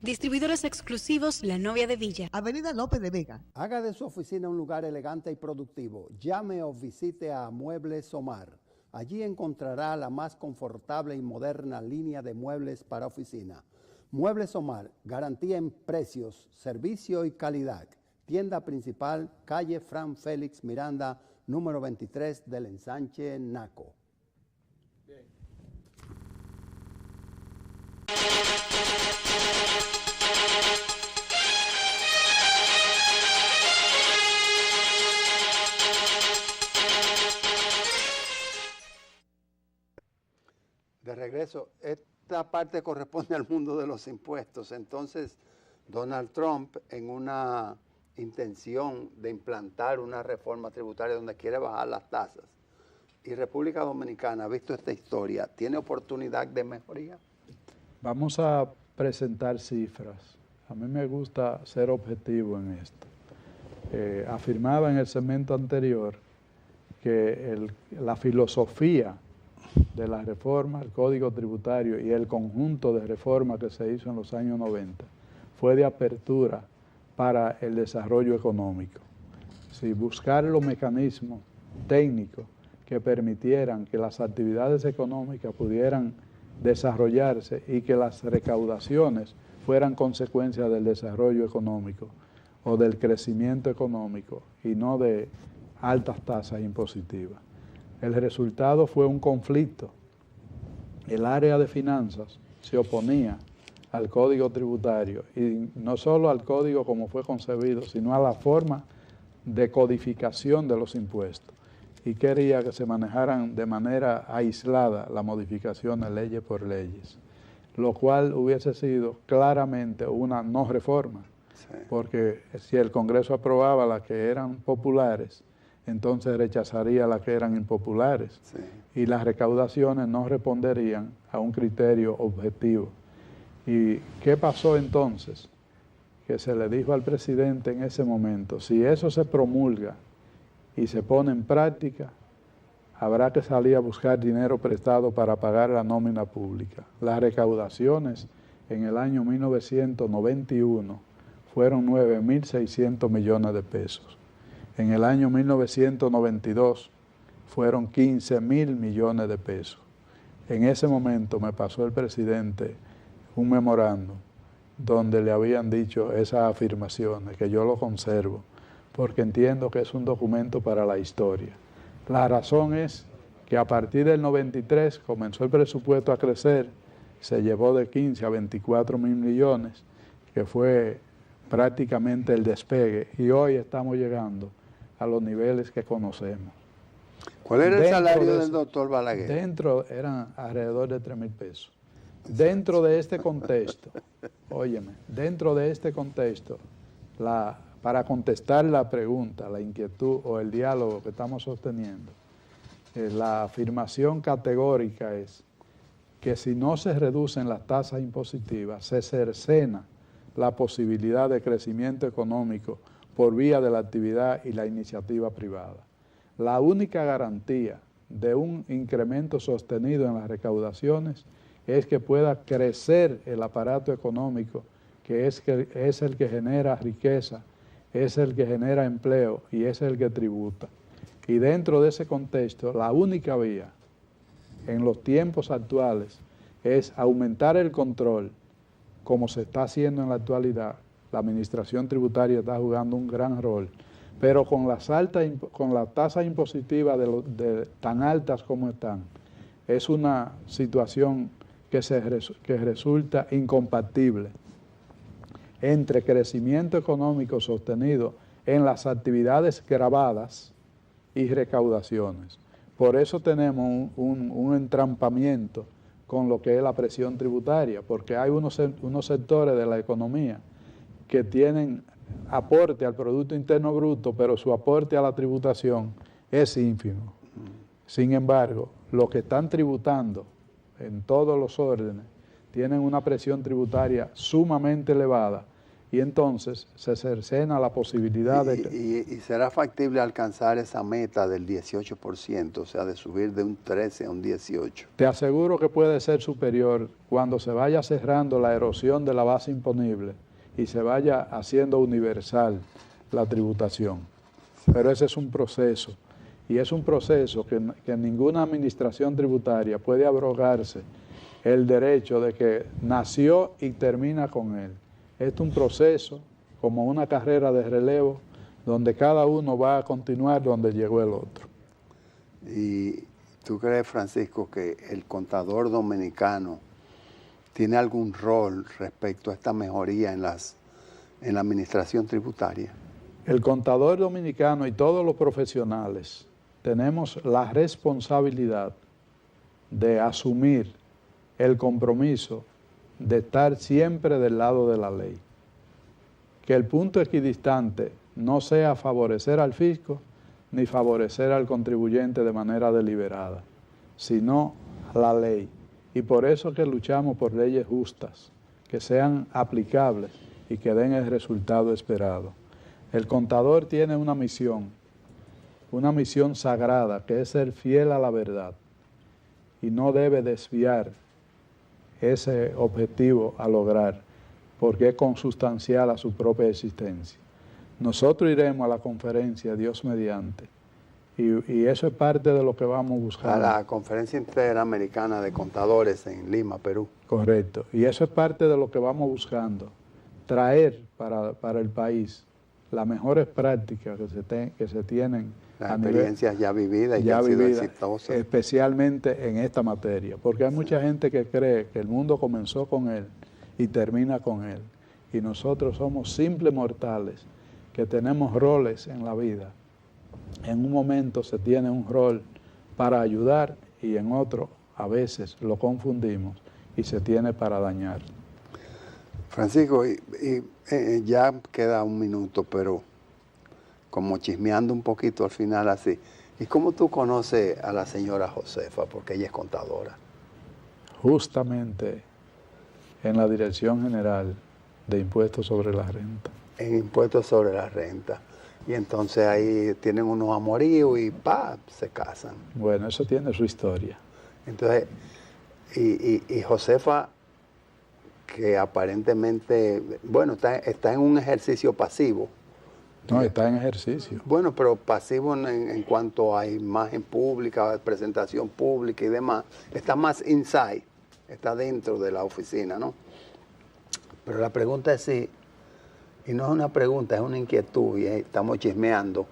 Distribuidores exclusivos La Novia de Villa. Avenida López de Vega. Haga de su oficina un lugar elegante y productivo. Llame o visite a Muebles Omar. Allí encontrará la más confortable y moderna línea de muebles para oficina. Muebles Omar, garantía en precios, servicio y calidad. Tienda principal, calle Fran Félix Miranda, número 23 del ensanche Naco. Bien. De regreso, esta parte corresponde al mundo de los impuestos. Entonces, Donald Trump, en una intención de implantar una reforma tributaria donde quiere bajar las tasas, y República Dominicana, visto esta historia, ¿tiene oportunidad de mejoría? Vamos a presentar cifras. A mí me gusta ser objetivo en esto. Afirmaba en el segmento anterior que la filosofía de la reforma, el Código Tributario y el conjunto de reformas que se hizo en los años 90 fue de apertura para el desarrollo económico. Si buscar los mecanismos técnicos que permitieran que las actividades económicas pudieran desarrollarse y que las recaudaciones fueran consecuencia del desarrollo económico o del crecimiento económico y no de altas tasas impositivas. El resultado fue un conflicto. El área de finanzas se oponía al Código Tributario y no solo al Código como fue concebido, sino a la forma de codificación de los impuestos y quería que se manejaran de manera aislada la modificación de leyes por leyes, lo cual hubiese sido claramente una no reforma, porque si el Congreso aprobaba las que eran populares, entonces rechazaría las que eran impopulares y las recaudaciones no responderían a un criterio objetivo. ¿Y qué pasó entonces? Que se le dijo al presidente en ese momento, si eso se promulga y se pone en práctica, habrá que salir a buscar dinero prestado para pagar la nómina pública. Las recaudaciones en el año 1991 fueron 9.600 millones de pesos. En el año 1992 fueron 15.000 millones de pesos. En ese momento me pasó el presidente un memorando donde le habían dicho esas afirmaciones, que yo lo conservo, porque entiendo que es un documento para la historia. La razón es que a partir del 93 comenzó el presupuesto a crecer, se llevó de 15 a 24 mil millones, que fue prácticamente el despegue, y hoy estamos llegando a los niveles que conocemos. ¿Cuál era el salario del doctor Balaguer? Dentro eran alrededor de 3.000 pesos. Dentro de este contexto, óyeme, dentro de este contexto, para contestar la pregunta, la inquietud o el diálogo que estamos sosteniendo, la afirmación categórica es que si no se reducen las tasas impositivas, se cercena la posibilidad de crecimiento económico por vía de la actividad y la iniciativa privada. La única garantía de un incremento sostenido en las recaudaciones es que pueda crecer el aparato económico, que es el que genera riqueza, es el que genera empleo y es el que tributa. Y dentro de ese contexto, la única vía en los tiempos actuales es aumentar el control, como se está haciendo en la actualidad. La administración tributaria está jugando un gran rol, pero con las tasas impositivas tan altas como están, es una situación que resulta incompatible entre crecimiento económico sostenido en las actividades grabadas y recaudaciones. Por eso tenemos un entrampamiento con lo que es la presión tributaria, porque hay unos sectores de la economía que tienen aporte al Producto Interno Bruto, pero su aporte a la tributación es ínfimo. Sin embargo, los que están tributando en todos los órdenes tienen una presión tributaria sumamente elevada y entonces se cercena la posibilidad de... ¿Y será factible alcanzar esa meta del 18%, o sea, de subir de un 13 a un 18%? Te aseguro que puede ser superior cuando se vaya cerrando la erosión de la base imponible y se vaya haciendo universal la tributación. Pero ese es un proceso, y es un proceso que ninguna administración tributaria puede abrogarse el derecho de que nació y termina con él. Es un proceso como una carrera de relevo donde cada uno va a continuar donde llegó el otro. ¿Y tú crees, Francisco, que el contador dominicano tiene algún rol respecto a esta mejoría en la administración tributaria? El contador dominicano y todos los profesionales tenemos la responsabilidad de asumir el compromiso de estar siempre del lado de la ley. Que el punto equidistante no sea favorecer al fisco ni favorecer al contribuyente de manera deliberada, sino la ley. Y por eso que luchamos por leyes justas, que sean aplicables y que den el resultado esperado. El contador tiene una misión sagrada, que es ser fiel a la verdad, y no debe desviar ese objetivo a lograr, porque es consustancial a su propia existencia. Nosotros iremos a la conferencia, Dios mediante, y eso es parte de lo que vamos a buscar. A la Conferencia Interamericana de Contadores en Lima, Perú. Correcto, y eso es parte de lo que vamos buscando, traer para el país las mejores prácticas que se tienen. Las experiencias ya vividas y que han sido exitosas. Especialmente en esta materia, porque hay mucha gente que cree que el mundo comenzó con él y termina con él. Y nosotros somos simples mortales que tenemos roles en la vida. En un momento se tiene un rol para ayudar y en otro a veces lo confundimos y se tiene para dañar. Francisco, ya queda un minuto, pero como chismeando un poquito al final así. ¿Y cómo tú conoces a la señora Josefa? Porque ella es contadora. Justamente en la Dirección General de Impuestos sobre la Renta. En Impuestos sobre la Renta. Y entonces ahí tienen unos amoríos y se casan. Bueno, eso tiene su historia. Entonces, y Josefa, que aparentemente, bueno, está en un ejercicio pasivo. No, está en ejercicio. Bueno, pero pasivo en cuanto a imagen pública, presentación pública y demás. Está más inside, está dentro de la oficina, ¿no? Pero la pregunta es si, y no es una pregunta, es una inquietud, y estamos chismeando,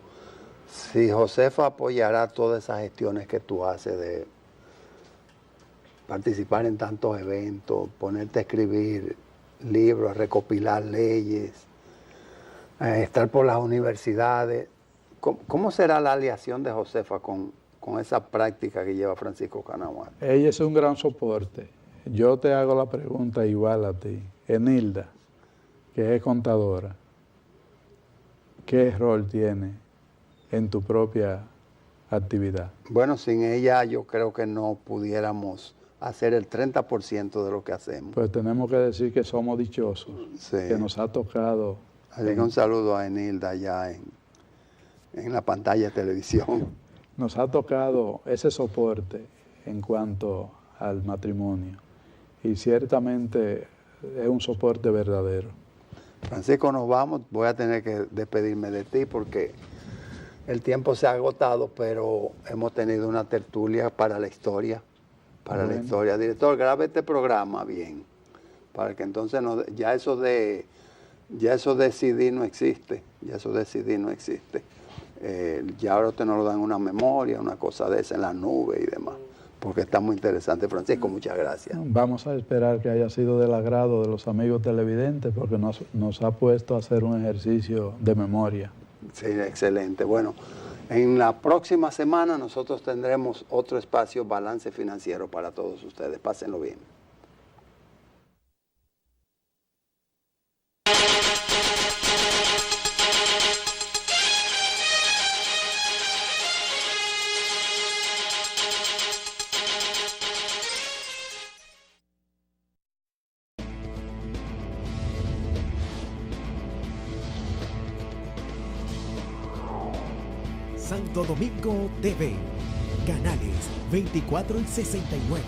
si Josefa apoyará todas esas gestiones que tú haces de participar en tantos eventos, ponerte a escribir libros, recopilar leyes, estar por las universidades. ¿Cómo será la aliación de Josefa con esa práctica que lleva Francisco Canahuat? Ella es un gran soporte. Yo te hago la pregunta igual a ti. Enilda, que es contadora, ¿qué rol tiene en tu propia actividad? Bueno, sin ella yo creo que no pudiéramos hacer el 30% de lo que hacemos. Pues tenemos que decir que somos dichosos, sí, que nos ha tocado. Así que un saludo a Enilda allá en la pantalla de televisión. Nos ha tocado ese soporte en cuanto al matrimonio y ciertamente es un soporte verdadero. Francisco, nos vamos. Voy a tener que despedirme de ti porque el tiempo se ha agotado, pero hemos tenido una tertulia para la historia. Para la historia. Director, grabe este programa bien, para que entonces ya eso de CD no existe, ya ahora usted nos lo dan en una memoria, una cosa de esa, en la nube y demás. porque está muy interesante. Francisco, muchas gracias. Vamos a esperar que haya sido del agrado de los amigos televidentes, porque nos ha puesto a hacer un ejercicio de memoria. Sí, excelente. Bueno, en la próxima semana nosotros tendremos otro espacio, Balance Financiero, para todos ustedes. Pásenlo bien. Santo Domingo TV, canales 24 y 69,